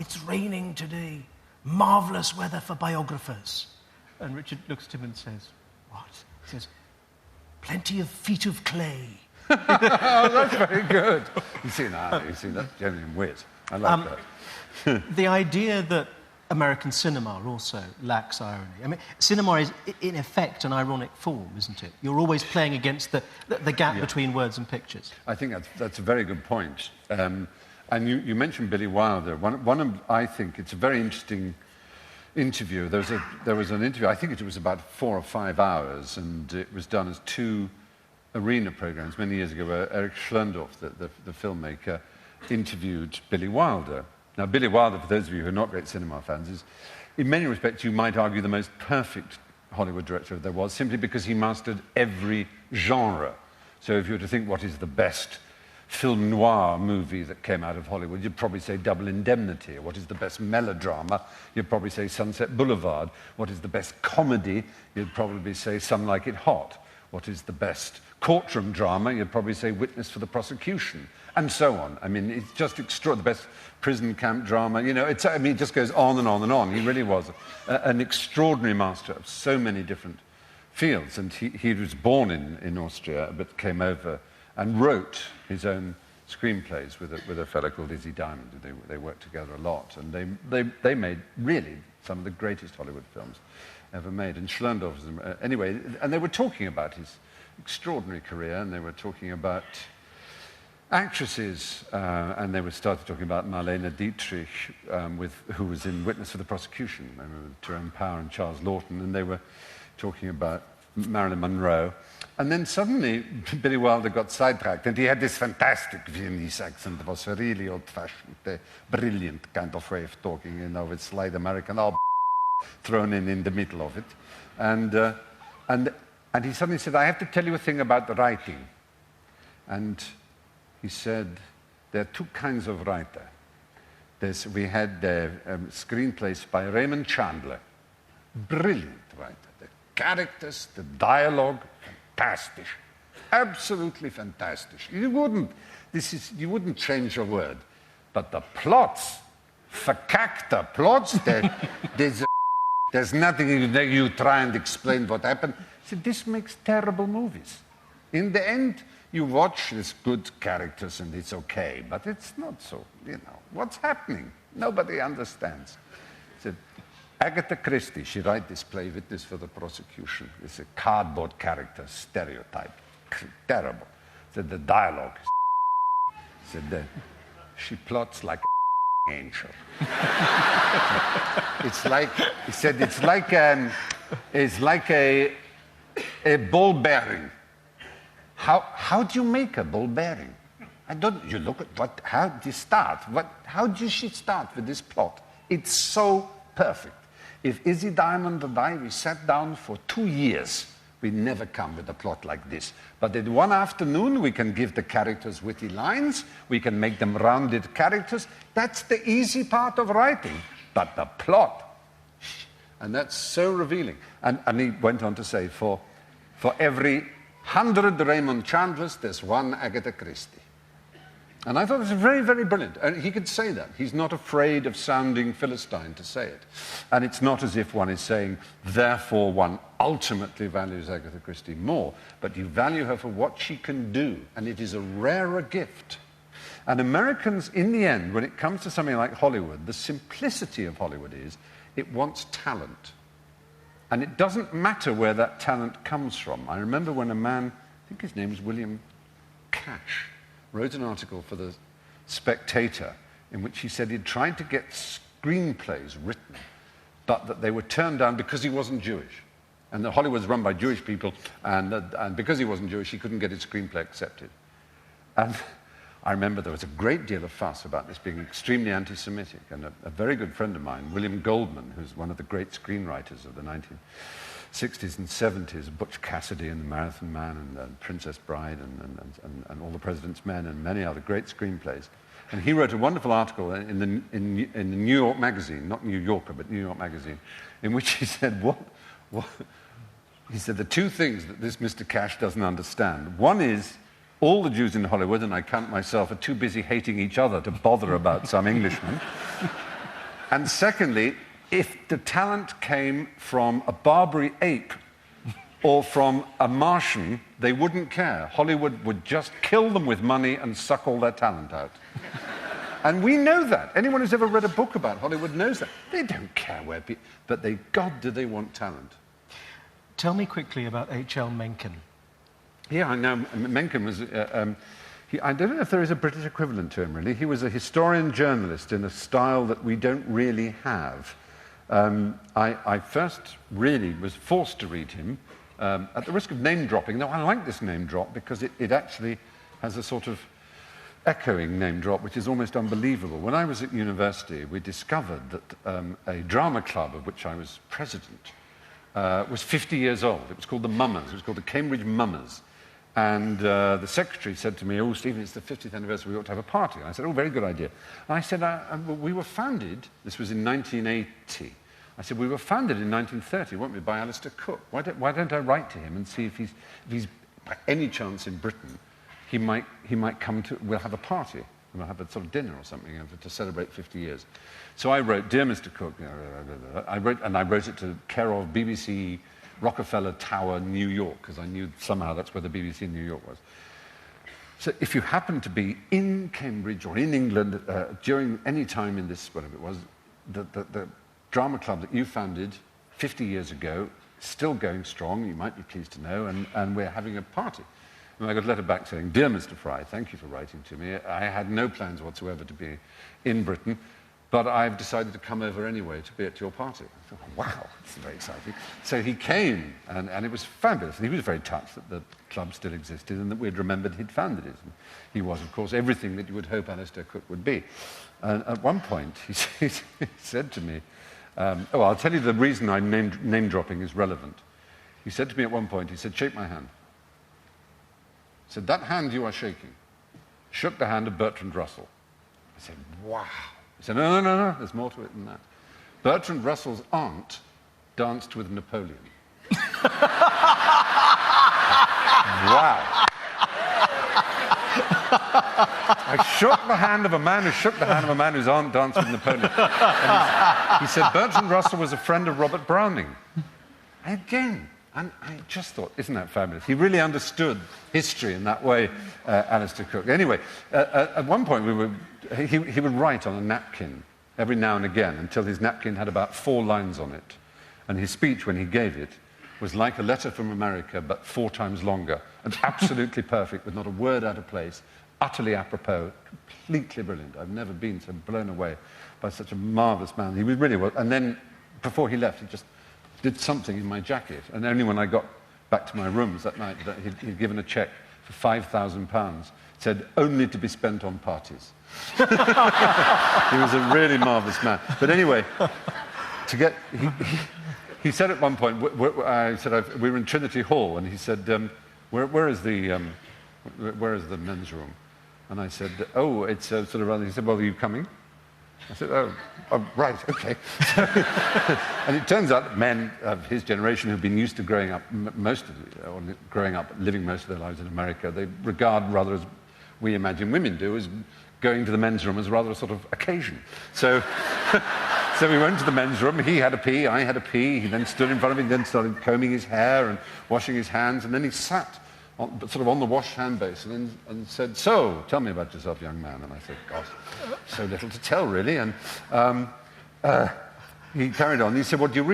it's raining today. Marvellous weather for biographers. And Richard looks at him and says, what? He says, plenty of feet of clay. Oh, that's very good. You see that genuine wit. I like that. The idea that American cinema also lacks irony. I mean, cinema is, in effect, an ironic form, isn't it? You're always playing against the gap between words and pictures. I think that's a very good point. And you mentioned Billy Wilder. I think it's a very interesting interview. There was an interview, I think it was about 4 or 5 hours, and it was done as 2 arena programs many years ago where Erich Schlendorf, the filmmaker, interviewed Billy Wilder. Now, Billy Wilder, for those of you who are not great cinema fans, is, in many respects, you might argue the most perfect Hollywood director there was, simply because he mastered every genre. So if you were to think what is the best film noir movie that came out of Hollywood, you'd probably say Double Indemnity. What is the best melodrama? You'd probably say Sunset Boulevard. What is the best comedy? You'd probably say Some Like It Hot. What is the best courtroom drama? You'd probably say Witness for the Prosecution, and so on. I mean, it's just extraordinary. The best prison camp drama, you know, it just goes on and on and on. He really was an extraordinary master of so many different fields. And he was born in Austria, but came over and wrote his own screenplays with a fellow called Izzy Diamond. They worked together a lot, and they made really some of the greatest Hollywood films ever made. And Schlendorf, anyway, and they were talking about his extraordinary career, and they were talking about actresses, and they started talking about Marlene Dietrich, who was in Witness for the Prosecution, with Jerome Power and Charles Lawton, and they were talking about Marilyn Monroe. And then suddenly Billy Wilder got sidetracked, and he had this fantastic Viennese accent that was a really old-fashioned, brilliant kind of way of talking, you know, with slight American thrown in the middle of it. And he suddenly said, I have to tell you a thing about the writing. And he said, there are 2 kinds of writer. We had screenplays by Raymond Chandler, brilliant writer. The characters, the dialogue, fantastic, absolutely fantastic. You wouldn't change a word. But the plots, verkackte plots, there's nothing you try and explain what happened. He said, this makes terrible movies. In the end, you watch these good characters and it's okay, but it's not so, you know. What's happening? Nobody understands. He said, Agatha Christie, she wrote this play, Witness for the Prosecution. It's a cardboard character, stereotype. Terrible. He said, the dialogue. He said, she plots like an angel. It's like, he said, it's like a ball bearing. How do you make a ball bearing? You look at how do you start? How do she start with this plot? It's so perfect. If Izzy Diamond and I, we sat down for 2 years, we never come with a plot like this. But in one afternoon, we can give the characters witty lines, we can make them rounded characters. That's the easy part of writing. But the plot, and that's so revealing. And he went on to say, for every 100 Raymond Chandlers, there's 1 Agatha Christie. And I thought it was very, very brilliant. And he could say that. He's not afraid of sounding Philistine to say it. And it's not as if one is saying, therefore one ultimately values Agatha Christie more, but you value her for what she can do. And it is a rarer gift. And Americans, in the end, when it comes to something like Hollywood, the simplicity of Hollywood is it wants talent. And it doesn't matter where that talent comes from. I remember when a man, I think his name was William Cash, wrote an article for The Spectator in which he said he'd tried to get screenplays written, but that they were turned down because he wasn't Jewish. And the Hollywood was run by Jewish people, and because he wasn't Jewish, he couldn't get his screenplay accepted. And I remember there was a great deal of fuss about this being extremely anti-Semitic, and a very good friend of mine, William Goldman, who's one of the great screenwriters of the 1960s and 70s, Butch Cassidy and The Marathon Man and Princess Bride and All the President's Men and many other great screenplays. And he wrote a wonderful article in the New York Magazine, not New Yorker, but New York Magazine, in which he said, he said, the 2 things that this Mr. Cash doesn't understand. One is, all the Jews in Hollywood, and I count myself, are too busy hating each other to bother about some Englishman. And secondly, if the talent came from a Barbary ape or from a Martian, they wouldn't care. Hollywood would just kill them with money and suck all their talent out. And we know that. Anyone who's ever read a book about Hollywood knows that. They don't care where people... But God, do they want talent. Tell me quickly about H.L. Menken. Yeah, I know. Menken was... I don't know if there is a British equivalent to him, really. He was a historian journalist in a style that we don't really have. I first really was forced to read him, at the risk of name-dropping. Though I like this name-drop because it actually has a sort of echoing name-drop, which is almost unbelievable. When I was at university, we discovered that a drama club of which I was president was 50 years old. It was called the Mummers. It was called the Cambridge Mummers. And the secretary said to me, "Oh, Stephen, it's the 50th anniversary, we ought to have a party." And I said, "Oh, very good idea." And I said, "We were founded," this was in 1980, I said, "we were founded in 1930, weren't we, by Alistair Cooke. Why don't I write to him and see if he's by any chance in Britain, he might come to, we'll have a party, and we'll have a sort of dinner or something to celebrate 50 years. So I wrote, "Dear Mr. Cooke," I wrote it to care of BBC Rockefeller Tower, New York, because I knew somehow that's where the BBC in New York was. So if you happen to be in Cambridge or in England during any time in this, whatever it was, the drama club that you founded 50 years ago, still going strong, you might be pleased to know, and we're having a party. And I got a letter back saying, "Dear Mr. Fry, thank you for writing to me. I had no plans whatsoever to be in Britain, but I've decided to come over anyway to be at your party." I thought, wow, that's very exciting. So he came, and it was fabulous. And he was very touched that the club still existed and that we'd remembered he'd founded it. And he was, of course, everything that you would hope Alistair Cooke would be. And at one point, he said to me, I'll tell you the reason I'm name-dropping is relevant. He said to me at one point, he said, "Shake my hand." He said, "That hand you are shaking." Shook the hand of Bertrand Russell. I said, "Wow." He said, No, there's more to it than that. Bertrand Russell's aunt danced with Napoleon. Wow. I shook the hand of a man who shook the hand of a man whose aunt danced with Napoleon. And he said, Bertrand Russell was a friend of Robert Browning. Again, and I just thought, isn't that fabulous? He really understood history in that way, Alistair Cooke. Anyway, at one point he would write on a napkin every now and again until his napkin had about 4 lines on it. And his speech, when he gave it, was like a letter from America, but 4 times longer, and absolutely perfect, with not a word out of place, utterly apropos, completely brilliant. I've never been so blown away by such a marvellous man. He was really well. And then, before he left, he just did something in my jacket. And only when I got back to my rooms that night, that he'd given a cheque for £5,000, said, "Only to be spent on parties." He was a really marvellous man. But anyway, he said at one point, we were in Trinity Hall, and he said, where is the men's room? And I said, "Oh, it's sort of around." He said, "Well, are you coming?" I said, "Oh, right, okay." And it turns out that men of his generation who've been used to living most of their lives in America, they regard rather as we imagine women do, as going to the men's room as rather a sort of occasion. So we went to the men's room. He had a pee, I had a pee. He then stood in front of me, then started combing his hair and washing his hands, and then he sat on the wash hand basin and said, "So, tell me about yourself, young man." And I said, "Gosh, so little to tell, really." And he carried on. He said, "What do you read?"